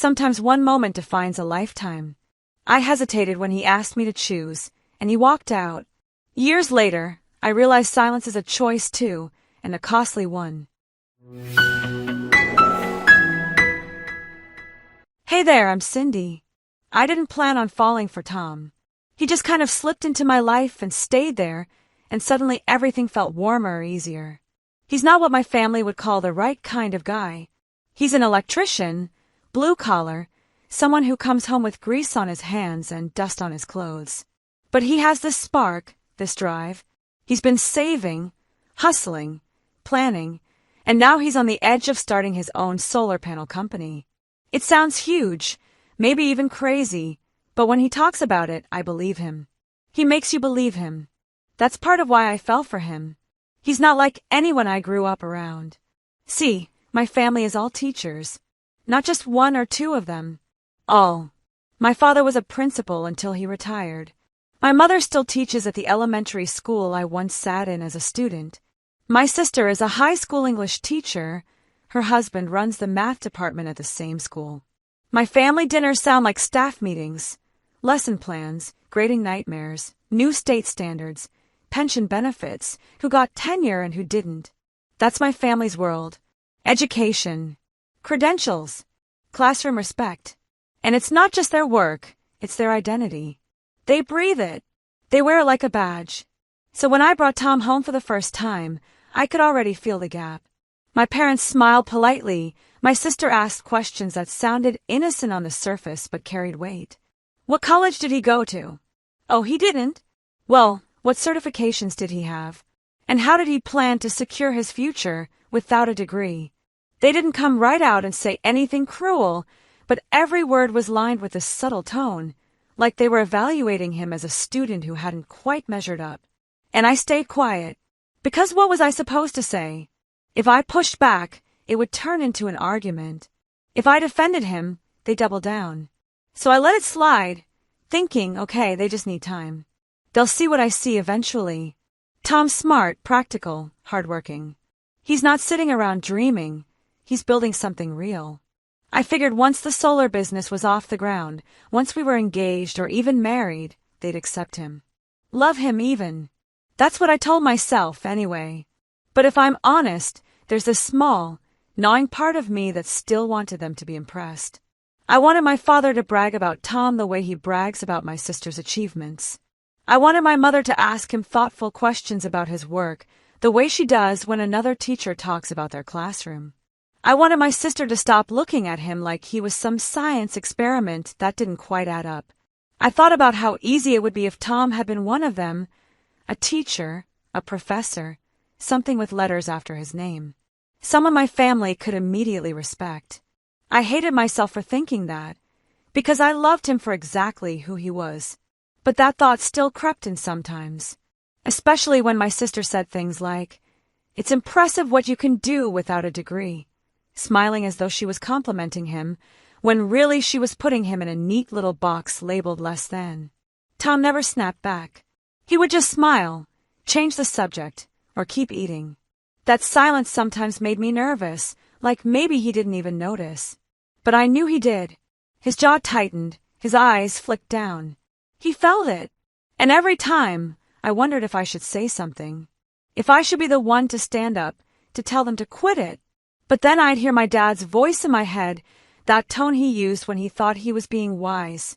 Sometimes one moment defines a lifetime. I hesitated when he asked me to choose, and he walked out. Years later, I realized silence is a choice too, and a costly one. Hey there, I'm Cindy. I didn't plan on falling for Tom. He just kind of slipped into my life and stayed there, and suddenly everything felt warmer, easier. He's not what my family would call the right kind of guy. He's an electrician, blue collar, someone who comes home with grease on his hands and dust on his clothes. But he has this spark, this drive. He's been saving, hustling, planning, and now he's on the edge of starting his own solar panel company. It sounds huge, maybe even crazy, but when he talks about it, I believe him. He makes you believe him. That's part of why I fell for him. He's not like anyone I grew up around. See, my family is all teachers. Not just one or two of them. All. My father was a principal until he retired. My mother still teaches at the elementary school I once sat in as a student. My sister is a high school English teacher. Her husband runs the math department at the same school. My family dinners sound like staff meetings, lesson plans, grading nightmares, new state standards, pension benefits, who got tenure and who didn't. That's my family's world. Education, credentials, classroom respect. And it's not just their work, it's their identity. They breathe it. They wear it like a badge. So when I brought Tom home for the first time, I could already feel the gap. My parents smiled politely. My sister asked questions that sounded innocent on the surface but carried weight. What college did he go to? Oh, he didn't. Well, what certifications did he have? And how did he plan to secure his future without a degree? They didn't come right out and say anything cruel, but every word was lined with a subtle tone, like they were evaluating him as a student who hadn't quite measured up. And I stayed quiet, because what was I supposed to say? If I pushed back, it would turn into an argument. If I defended him, they doubled down. So I let it slide, thinking, okay, they just need time. They'll see what I see eventually. Tom's smart, practical, hardworking. He's not sitting around dreaming. He's building something real. I figured once the solar business was off the ground, once we were engaged or even married, they'd accept him. Love him even. That's what I told myself, anyway. But if I'm honest, there's a small, gnawing part of me that still wanted them to be impressed. I wanted my father to brag about Tom the way he brags about my sister's achievements. I wanted my mother to ask him thoughtful questions about his work, the way she does when another teacher talks about their classroom. I wanted my sister to stop looking at him like he was some science experiment that didn't quite add up. I thought about how easy it would be if Tom had been one of them, a teacher, a professor, something with letters after his name. Someone my family could immediately respect. I hated myself for thinking that, because I loved him for exactly who he was. But that thought still crept in sometimes, especially when my sister said things like, "It's impressive what you can do without a degree," smiling as though she was complimenting him, when really she was putting him in a neat little box labeled less than. Tom never snapped back. He would just smile, change the subject, or keep eating. That silence sometimes made me nervous, like maybe he didn't even notice. But I knew he did. His jaw tightened, his eyes flicked down. He felt it. And every time, I wondered if I should say something. If I should be the one to stand up, to tell them to quit it. But then I'd hear my dad's voice in my head, that tone he used when he thought he was being wise.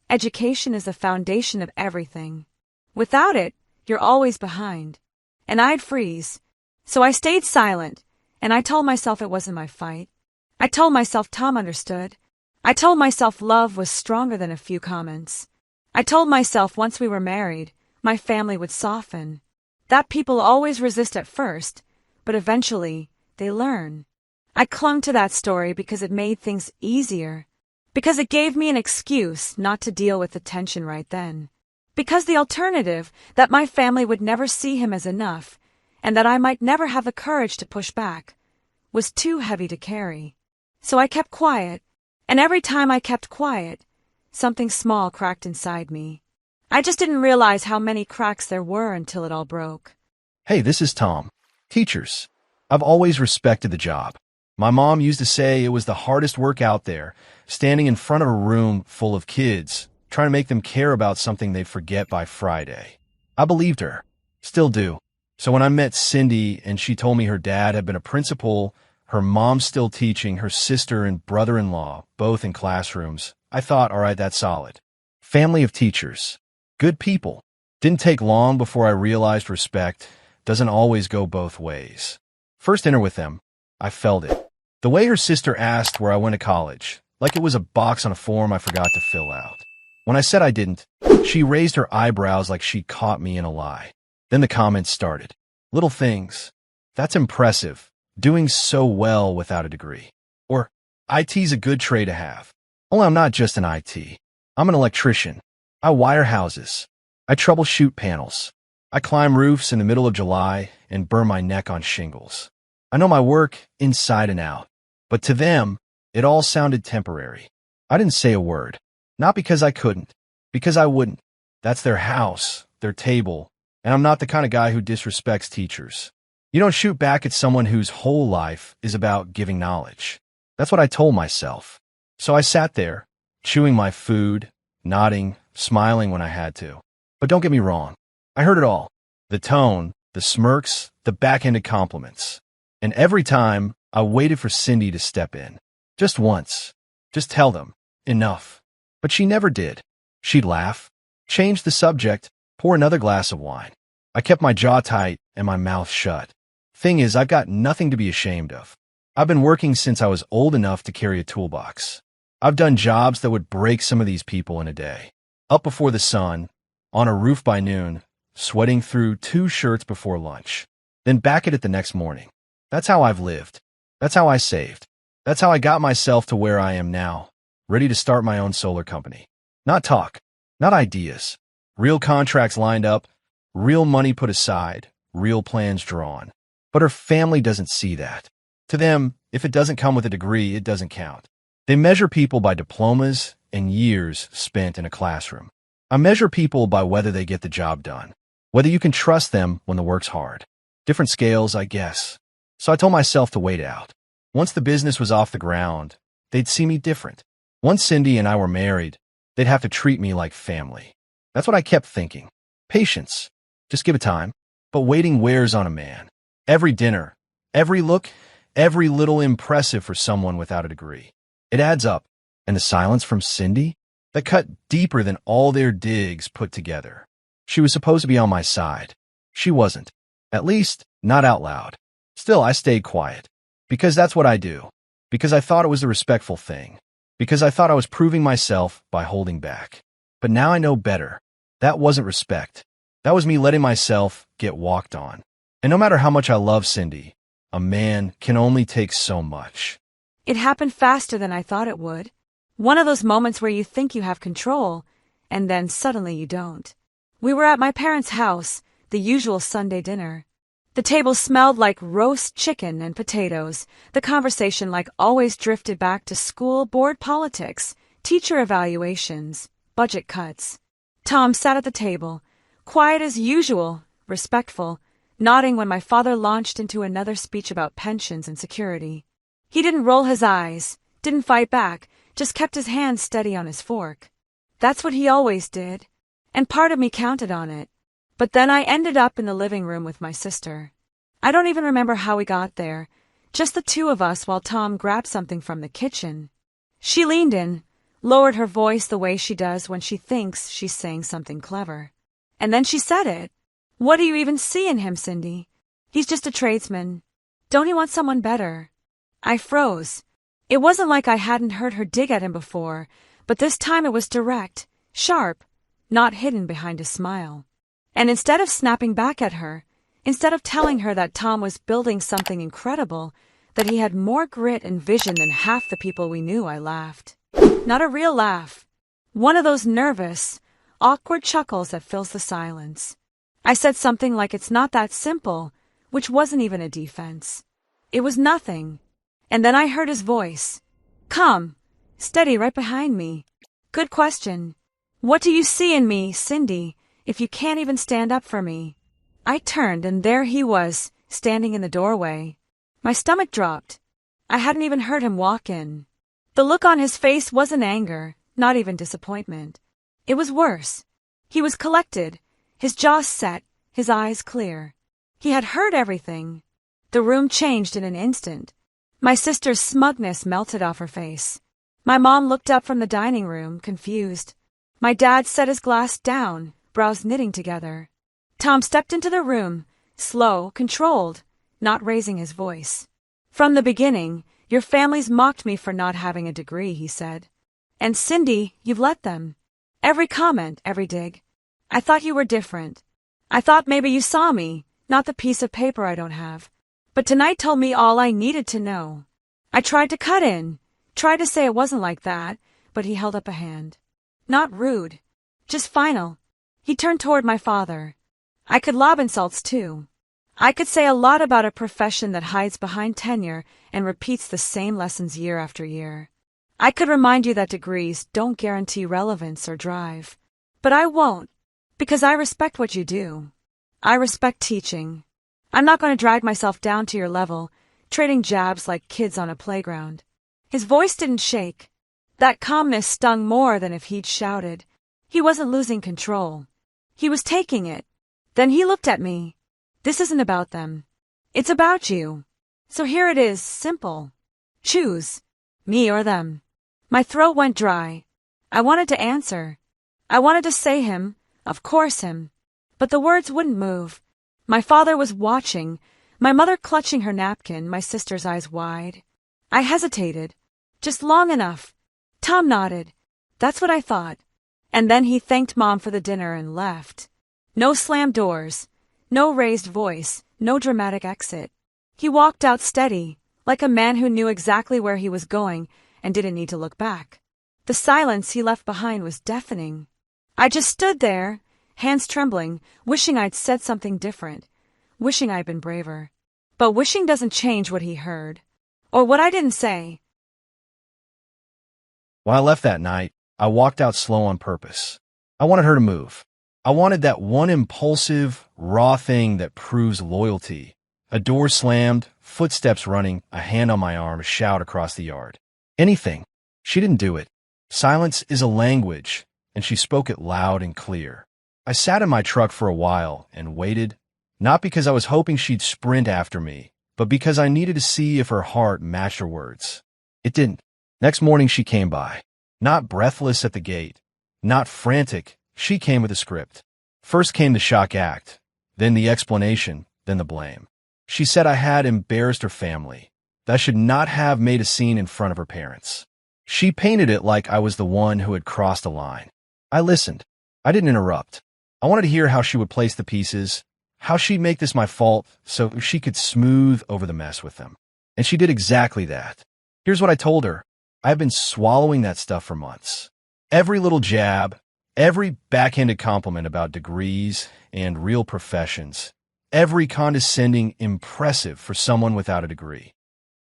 Education is the foundation of everything. Without it, you're always behind. And I'd freeze. So I stayed silent, and I told myself it wasn't my fight. I told myself Tom understood. I told myself love was stronger than a few comments. I told myself once we were married, my family would soften. That people always resist at first, but eventually, they learn. I clung to that story because it made things easier. Because it gave me an excuse not to deal with the tension right then. Because the alternative, that my family would never see him as enough, and that I might never have the courage to push back, was too heavy to carry. So I kept quiet, and every time I kept quiet, something small cracked inside me. I just didn't realize how many cracks there were until it all broke. Hey, this is Tom. Teachers. I've always respected the job. My mom used to say it was the hardest work out there, standing in front of a room full of kids, trying to make them care about something they forget by Friday. I believed her. Still do. So when I met Cindy and she told me her dad had been a principal, her mom still teaching, her sister and brother-in-law both in classrooms, I thought, all right, that's solid. Family of teachers. Good people. Didn't take long before I realized respect doesn't always go both ways. First dinner with them, I felt it. The way her sister asked where I went to college, like it was a box on a form I forgot to fill out. When I said I didn't, she raised her eyebrows like she caught me in a lie. Then the comments started. Little things. That's impressive. Doing so well without a degree. Or, IT's a good trade to have. Only I'm not just an IT. I'm an electrician. I wire houses. I troubleshoot panels. I climb roofs in the middle of July and burn my neck on shingles. I know my work inside and out. But to them, it all sounded temporary. I didn't say a word. Not because I couldn't. Because I wouldn't. That's their house, their table, and I'm not the kind of guy who disrespects teachers. You don't shoot back at someone whose whole life is about giving knowledge. That's what I told myself. So I sat there, chewing my food, nodding, smiling when I had to. But don't get me wrong. I heard it all. The tone, the smirks, the backhanded compliments. And every time, I waited for Cindy to step in. Just once. Just tell them. Enough. But she never did. She'd laugh, change the subject, pour another glass of wine. I kept my jaw tight and my mouth shut. Thing is, I've got nothing to be ashamed of. I've been working since I was old enough to carry a toolbox. I've done jobs that would break some of these people in a day. Up before the sun, on a roof by noon, sweating through 2 shirts before lunch, then back at it the next morning. That's how I've lived. That's how I saved. That's how I got myself to where I am now, ready to start my own solar company. Not talk, not ideas. Real contracts lined up, real money put aside, real plans drawn. But her family doesn't see that. To them, if it doesn't come with a degree, it doesn't count. They measure people by diplomas and years spent in a classroom. I measure people by whether they get the job done, whether you can trust them when the work's hard. Different scales, I guess. So I told myself to wait out. Once the business was off the ground, they'd see me different. Once Cindy and I were married, they'd have to treat me like family. That's what I kept thinking. Patience. Just give it time. But waiting wears on a man. Every dinner, every look, every little impressive for someone without a degree. It adds up. And the silence from Cindy? That cut deeper than all their digs put together. She was supposed to be on my side. She wasn't. At least, not out loud. Still, I stayed quiet. Because that's what I do. Because I thought it was a respectful thing. Because I thought I was proving myself by holding back. But now I know better. That wasn't respect. That was me letting myself get walked on. And no matter how much I love Cindy, a man can only take so much. It happened faster than I thought it would. One of those moments where you think you have control, and then suddenly you don't. We were at my parents' house, the usual Sunday dinner. The table smelled like roast chicken and potatoes. The conversation, like always, drifted back to school, board politics, teacher evaluations, budget cuts. Tom sat at the table, quiet as usual, respectful, nodding when my father launched into another speech about pensions and security. He didn't roll his eyes, didn't fight back, just kept his hand steady on his fork. That's what he always did, and part of me counted on it. But then I ended up in the living room with my sister. I don't even remember how we got there, just the two of us while Tom grabbed something from the kitchen. She leaned in, lowered her voice the way she does when she thinks she's saying something clever. And then she said it. What do you even see in him, Cindy? He's just a tradesman. Don't you want someone better? I froze. It wasn't like I hadn't heard her dig at him before, but this time it was direct, sharp, not hidden behind a smile. And instead of snapping back at her, instead of telling her that Tom was building something incredible, that he had more grit and vision than half the people we knew, I laughed. Not a real laugh. One of those nervous, awkward chuckles that fills the silence. I said something like it's not that simple, which wasn't even a defense. It was nothing. And then I heard his voice. Come, steady right behind me. Good question. What do you see in me, Cindy, if you can't even stand up for me? I turned and there he was, standing in the doorway. My stomach dropped. I hadn't even heard him walk in. The look on his face wasn't anger, not even disappointment. It was worse. He was collected, his jaw set, his eyes clear. He had heard everything. The room changed in an instant. My sister's smugness melted off her face. My mom looked up from the dining room, confused. My dad set his glass down, brows knitting together. Tom stepped into the room, slow, controlled, not raising his voice. From the beginning, your family's mocked me for not having a degree, he said. And Cindy, you've let them. Every comment, every dig. I thought you were different. I thought maybe you saw me, not the piece of paper I don't have. But tonight told me all I needed to know. I tried to cut in, tried to say it wasn't like that, but he held up a hand. Not rude, just final. He turned toward my father. I could lob insults too. I could say a lot about a profession that hides behind tenure and repeats the same lessons year after year. I could remind you that degrees don't guarantee relevance or drive. But I won't, because I respect what you do. I respect teaching. I'm not going to drag myself down to your level, trading jabs like kids on a playground. His voice didn't shake. That calmness stung more than if he'd shouted. He wasn't losing control. He was taking it. Then he looked at me. This isn't about them. It's about you. So here it is, simple. Choose. Me or them. My throat went dry. I wanted to answer. I wanted to say him, of course him. But the words wouldn't move. My father was watching, my mother clutching her napkin, my sister's eyes wide. I hesitated. Just long enough. Tom nodded. That's what I thought. And then he thanked Mom for the dinner and left. No slammed doors. No raised voice. No dramatic exit. He walked out steady, like a man who knew exactly where he was going and didn't need to look back. The silence he left behind was deafening. I just stood there, hands trembling, wishing I'd said something different, wishing I'd been braver. But wishing doesn't change what he heard, or what I didn't say. When I left that night, I walked out slow on purpose. I wanted her to move. I wanted that one impulsive, raw thing that proves loyalty. A door slammed, footsteps running, a hand on my arm, a shout across the yard. Anything. She didn't do it. Silence is a language, and she spoke it loud and clear. I sat in my truck for a while and waited, not because I was hoping she'd sprint after me, but because I needed to see if her heart matched her words. It didn't. Next morning she came by. Not breathless at the gate. Not frantic. She came with a script. First came the shock act, then the explanation, then the blame. She said I had embarrassed her family, that I should not have made a scene in front of her parents. She painted it like I was the one who had crossed a line. I listened. I didn't interrupt. I wanted to hear how she would place the pieces, how she'd make this my fault so she could smooth over the mess with them. And she did exactly that. Here's what I told her. I've been swallowing that stuff for months. Every little jab, every backhanded compliment about degrees and real professions, every condescending impressive for someone without a degree.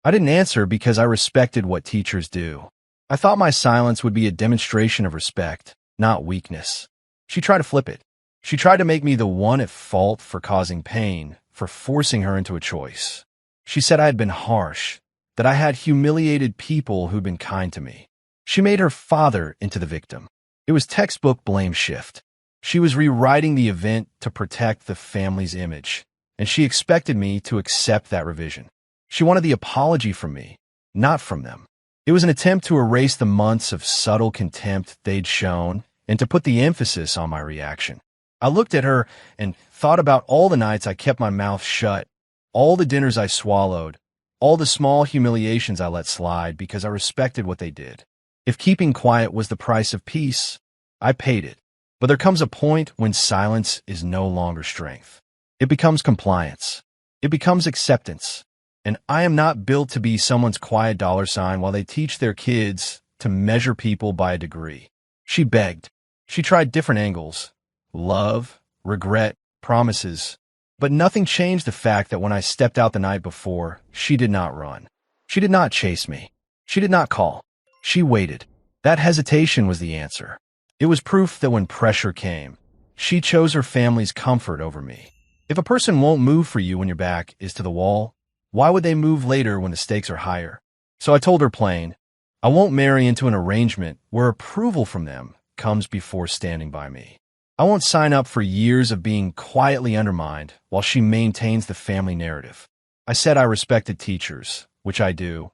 I didn't answer because I respected what teachers do. I thought my silence would be a demonstration of respect, not weakness. She tried to flip it. She tried to make me the one at fault for causing pain, for forcing her into a choice. She said I had been harsh, that I had humiliated people who'd been kind to me. She made her father into the victim. It was textbook blame shift. She was rewriting the event to protect the family's image, and she expected me to accept that revision. She wanted the apology from me, not from them. It was an attempt to erase the months of subtle contempt they'd shown and to put the emphasis on my reaction. I looked at her and thought about all the nights I kept my mouth shut, all the dinners I swallowed, all the small humiliations I let slide because I respected what they did. If keeping quiet was the price of peace, I paid it. But there comes a point when silence is no longer strength. It becomes compliance. It becomes acceptance. And I am not built to be someone's quiet dollar sign while they teach their kids to measure people by a degree. She begged. She tried different angles. Love, regret, promises. But nothing changed the fact that when I stepped out the night before, she did not run. She did not chase me. She did not call. She waited. That hesitation was the answer. It was proof that when pressure came, she chose her family's comfort over me. If a person won't move for you when your back is to the wall, why would they move later when the stakes are higher? So I told her plain, I won't marry into an arrangement where approval from them comes before standing by me. I won't sign up for years of being quietly undermined while she maintains the family narrative. I said I respected teachers, which I do,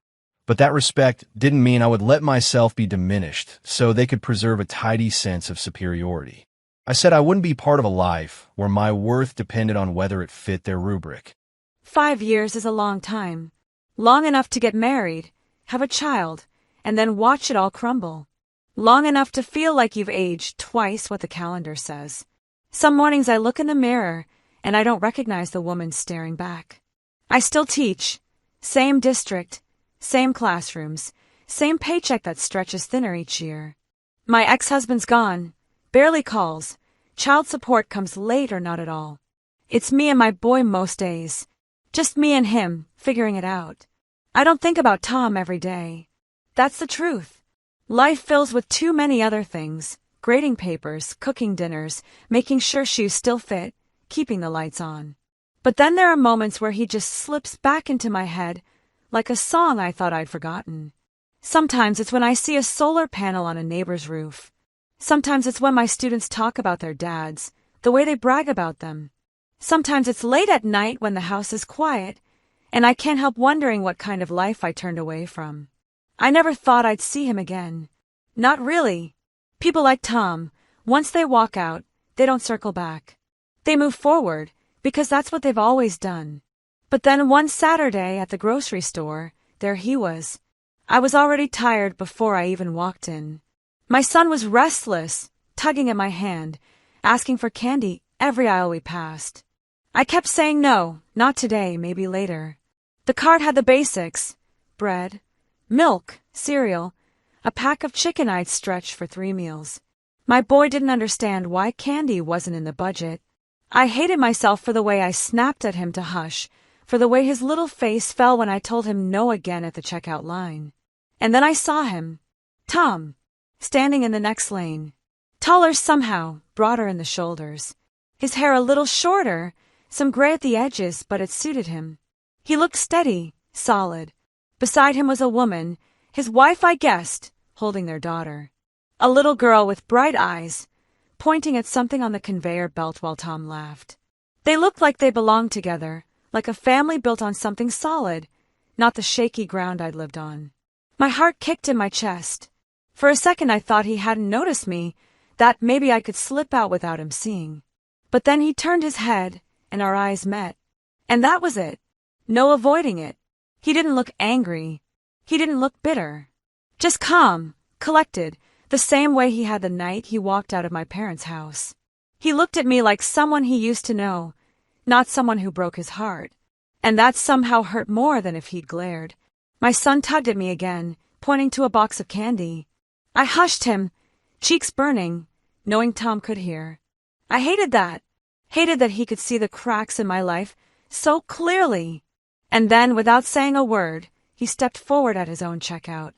but that respect didn't mean I would let myself be diminished so they could preserve a tidy sense of superiority. I said I wouldn't be part of a life where my worth depended on whether it fit their rubric. 5 years is a long time. Long enough to get married, have a child, and then watch it all crumble. Long enough to feel like you've aged twice what the calendar says. Some mornings I look in the mirror and I don't recognize the woman staring back. I still teach. Same district, same classrooms, same paycheck that stretches thinner each year. My ex-husband's gone. Barely calls. Child support comes late or not at all. It's me and my boy most days. Just me and him, figuring it out. I don't think about Tom every day. That's the truth. Life fills with too many other things. Grading papers, cooking dinners, making sure shoes still fit, keeping the lights on. But then there are moments where he just slips back into my head, like a song I thought I'd forgotten. Sometimes it's when I see a solar panel on a neighbor's roof. Sometimes it's when my students talk about their dads, the way they brag about them. Sometimes it's late at night when the house is quiet, and I can't help wondering what kind of life I turned away from. I never thought I'd see him again. Not really. People like Tom, once they walk out, they don't circle back. They move forward, because that's what they've always done. But then one Saturday at the grocery store, there he was. I was already tired before I even walked in. My son was restless, tugging at my hand, asking for candy every aisle we passed. I kept saying no, not today, maybe later. The cart had the basics: bread, milk, cereal, a pack of chicken I'd stretch for 3 meals. My boy didn't understand why candy wasn't in the budget. I hated myself for the way I snapped at him to hush, for the way his little face fell when I told him no again at the checkout line. And then I saw him, Tom, standing in the next lane. Taller somehow, broader in the shoulders. His hair a little shorter, some gray at the edges, but it suited him. He looked steady, solid. Beside him was a woman, his wife I guessed, holding their daughter. A little girl with bright eyes, pointing at something on the conveyor belt while Tom laughed. They looked like they belonged together, like a family built on something solid, not the shaky ground I'd lived on. My heart kicked in my chest. For a second I thought he hadn't noticed me, that maybe I could slip out without him seeing. But then he turned his head, and our eyes met. And that was it. No avoiding it. He didn't look angry. He didn't look bitter. Just calm, collected, the same way he had the night he walked out of my parents' house. He looked at me like someone he used to know, not someone who broke his heart. And that somehow hurt more than if he'd glared. My son tugged at me again, pointing to a box of candy. I hushed him, cheeks burning, knowing Tom could hear. I hated that. Hated that he could see the cracks in my life so clearly. And then, without saying a word, he stepped forward at his own checkout,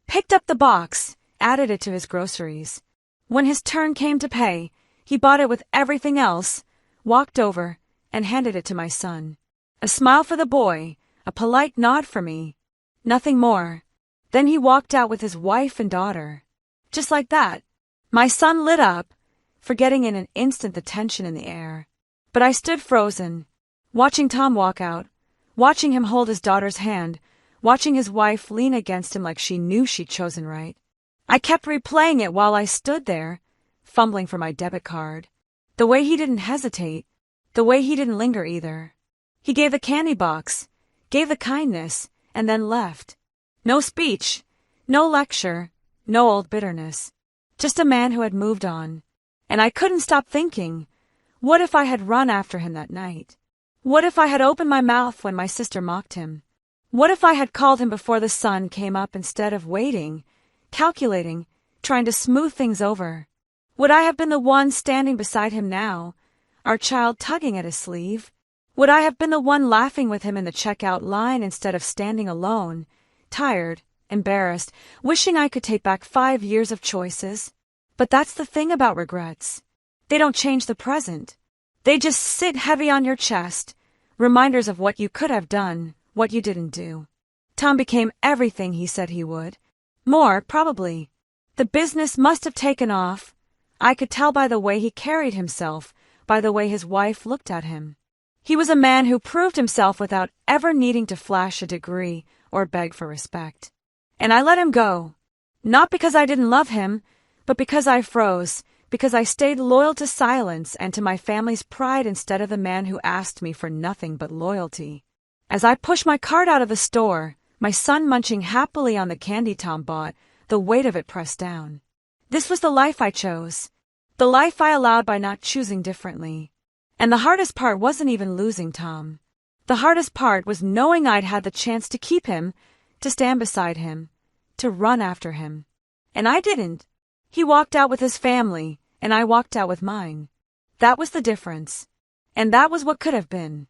picked up the box, added it to his groceries. When his turn came to pay, he bought it with everything else, walked over, and handed it to my son. A smile for the boy, a polite nod for me. Nothing more. Then he walked out with his wife and daughter. Just like that. My son lit up, forgetting in an instant the tension in the air. But I stood frozen, watching Tom walk out, watching him hold his daughter's hand, watching his wife lean against him like she knew she'd chosen right. I kept replaying it while I stood there, fumbling for my debit card. The way he didn't hesitate, the way he didn't linger either. He gave the candy box, gave the kindness, and then left. No speech, no lecture, no old bitterness. Just a man who had moved on. And I couldn't stop thinking, what if I had run after him that night? What if I had opened my mouth when my sister mocked him? What if I had called him before the sun came up instead of waiting, calculating, trying to smooth things over? Would I have been the one standing beside him now, our child tugging at his sleeve? Would I have been the one laughing with him in the checkout line instead of standing alone, tired, embarrassed, wishing I could take back 5 years of choices? But that's the thing about regrets. They don't change the present. They just sit heavy on your chest, reminders of what you could have done, what you didn't do. Tom became everything he said he would. More, probably. The business must have taken off. I could tell by the way he carried himself, by the way his wife looked at him. He was a man who proved himself without ever needing to flash a degree or beg for respect. And I let him go. Not because I didn't love him, but because I froze, because I stayed loyal to silence and to my family's pride instead of the man who asked me for nothing but loyalty. As I pushed my cart out of the store, my son munching happily on the candy Tom bought, the weight of it pressed down. This was the life I chose, the life I allowed by not choosing differently. And the hardest part wasn't even losing Tom. The hardest part was knowing I'd had the chance to keep him, to stand beside him, to run after him. And I didn't. He walked out with his family, and I walked out with mine. That was the difference. And that was what could have been.